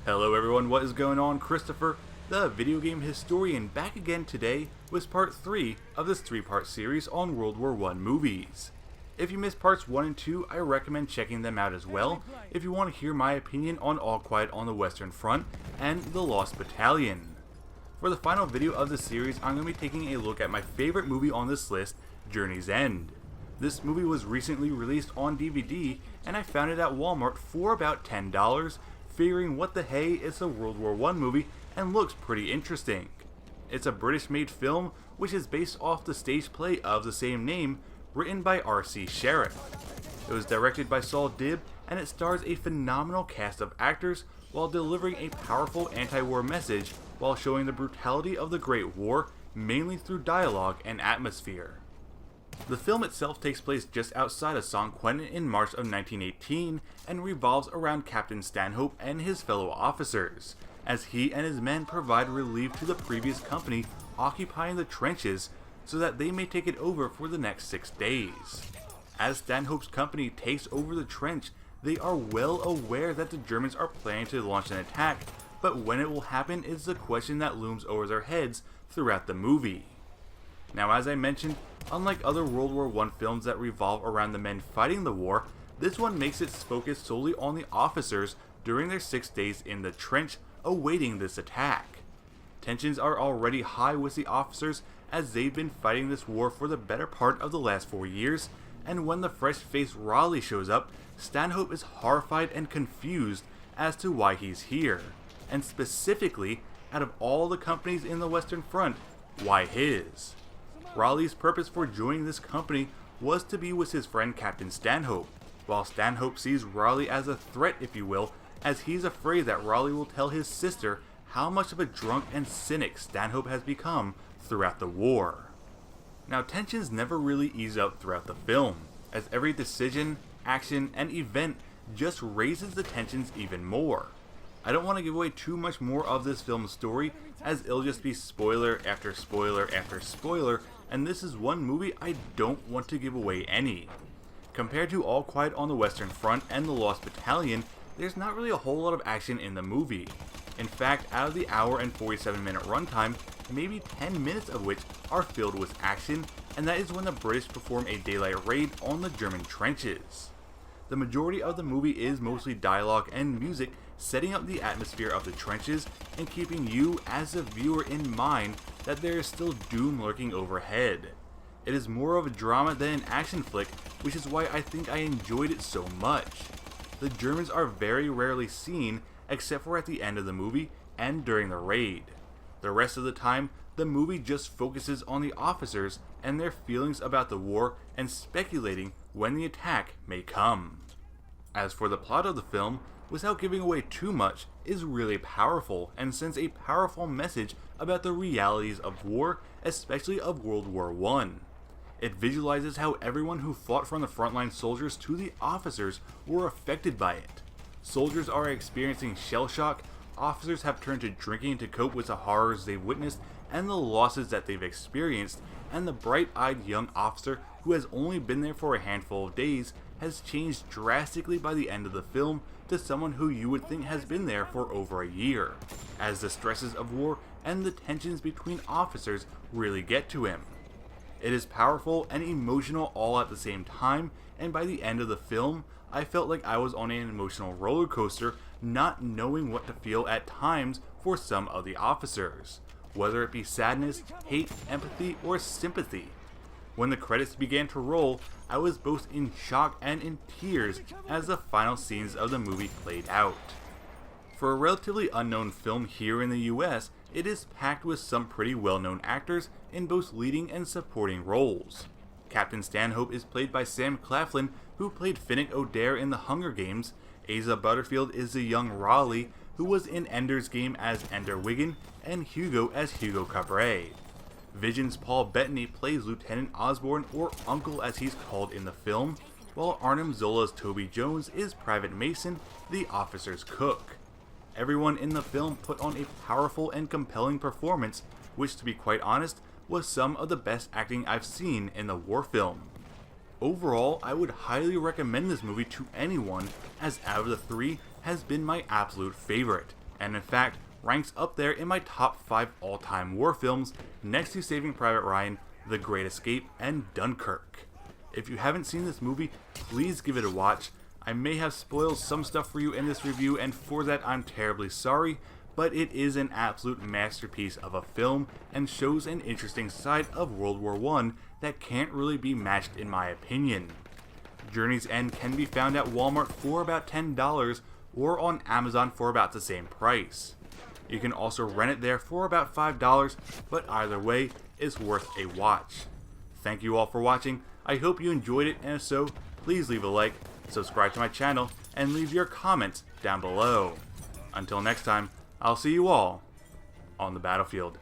Hello everyone, what is going on? Christopher, the video game historian, back again today with part 3 of this 3-part series on World War I movies. If you missed parts 1 and 2, I recommend checking them out as well if you want to hear my opinion on All Quiet on the Western Front and The Lost Battalion. For the final video of the series, I'm going to be taking a look at my favorite movie on this list, Journey's End. This movie was recently released on DVD and I found it at Walmart for about $10, figuring what the hey, it's a World War I movie and looks pretty interesting. It's a British made film which is based off the stage play of the same name written by R.C. Sheriff. It was directed by Saul Dibbs and it stars a phenomenal cast of actors while delivering a powerful anti-war message while showing the brutality of the Great War mainly through dialogue and atmosphere. The film itself takes place just outside of San Quentin in March of 1918 and revolves around Captain Stanhope and his fellow officers, as he and his men provide relief to the previous company occupying the trenches so that they may take it over for the next 6 days. As Stanhope's company takes over the trench, they are well aware that the Germans are planning to launch an attack, but when it will happen is the question that looms over their heads throughout the movie. Now, as I mentioned, unlike other World War I films that revolve around the men fighting the war, this one makes its focus solely on the officers during their 6 days in the trench awaiting this attack. Tensions are already high with the officers as they've been fighting this war for the better part of the last 4 years, and when the fresh-faced Raleigh shows up, Stanhope is horrified and confused as to why he's here, and specifically, out of all the companies in the Western Front, why his. Raleigh's purpose for joining this company was to be with his friend Captain Stanhope, while Stanhope sees Raleigh as a threat, if you will, as he's afraid that Raleigh will tell his sister how much of a drunk and cynic Stanhope has become throughout the war. Now, tensions never really ease up throughout the film, as every decision, action, and event just raises the tensions even more. I don't want to give away too much more of this film's story, as it'll just be spoiler after spoiler after spoiler, and this is one movie I don't want to give away any. Compared to All Quiet on the Western Front and The Lost Battalion, there's not really a whole lot of action in the movie. In fact, out of the hour and 47-minute runtime, maybe 10 minutes of which are filled with action, and that is when the British perform a daylight raid on the German trenches. The majority of the movie is mostly dialogue and music, setting up the atmosphere of the trenches and keeping you as a viewer in mind that there is still doom lurking overhead. It is more of a drama than an action flick, which is why I think I enjoyed it so much. The Germans are very rarely seen, except for at the end of the movie and during the raid. The rest of the time, the movie just focuses on the officers and their feelings about the war and speculating when the attack may come. As for the plot of the film, without giving away too much, is really powerful and sends a powerful message about the realities of war, especially of World War I. It visualizes how everyone who fought from the frontline soldiers to the officers were affected by it. Soldiers are experiencing shell shock, officers have turned to drinking to cope with the horrors they've witnessed and the losses that they've experienced, and the bright-eyed young officer who has only been there for a handful of days has changed drastically by the end of the film to someone who you would think has been there for over a year, as the stresses of war and the tensions between officers really get to him. It is powerful and emotional all at the same time, and by the end of the film, I felt like I was on an emotional roller coaster, not knowing what to feel at times for some of the officers, whether it be sadness, hate, empathy, or sympathy. When the credits began to roll, I was both in shock and in tears as the final scenes of the movie played out. For a relatively unknown film here in the US, it is packed with some pretty well-known actors in both leading and supporting roles. Captain Stanhope is played by Sam Claflin, who played Finnick Odair in The Hunger Games. Asa Butterfield is the young Raleigh, who was in Ender's Game as Ender Wiggin, and Hugo as Hugo Cabret. Vision's Paul Bettany plays Lieutenant Osborne, or Uncle as he's called in the film, while Arnim Zola's Toby Jones is Private Mason, the officer's cook. Everyone in the film put on a powerful and compelling performance, which, to be quite honest, was some of the best acting I've seen in the war film. Overall, I would highly recommend this movie to anyone, as out of the three has been my absolute favorite, and in fact ranks up there in my top 5 all-time war films, next to Saving Private Ryan, The Great Escape, and Dunkirk. If you haven't seen this movie, please give it a watch. I may have spoiled some stuff for you in this review, and for that I'm terribly sorry, but it is an absolute masterpiece of a film and shows an interesting side of World War I that can't really be matched in my opinion. Journey's End can be found at Walmart for about $10 or on Amazon for about the same price. You can also rent it there for about $5, but either way, it's worth a watch. Thank you all for watching. I hope you enjoyed it, and if so, please leave a like, subscribe to my channel, and leave your comments down below. Until next time, I'll see you all on the battlefield.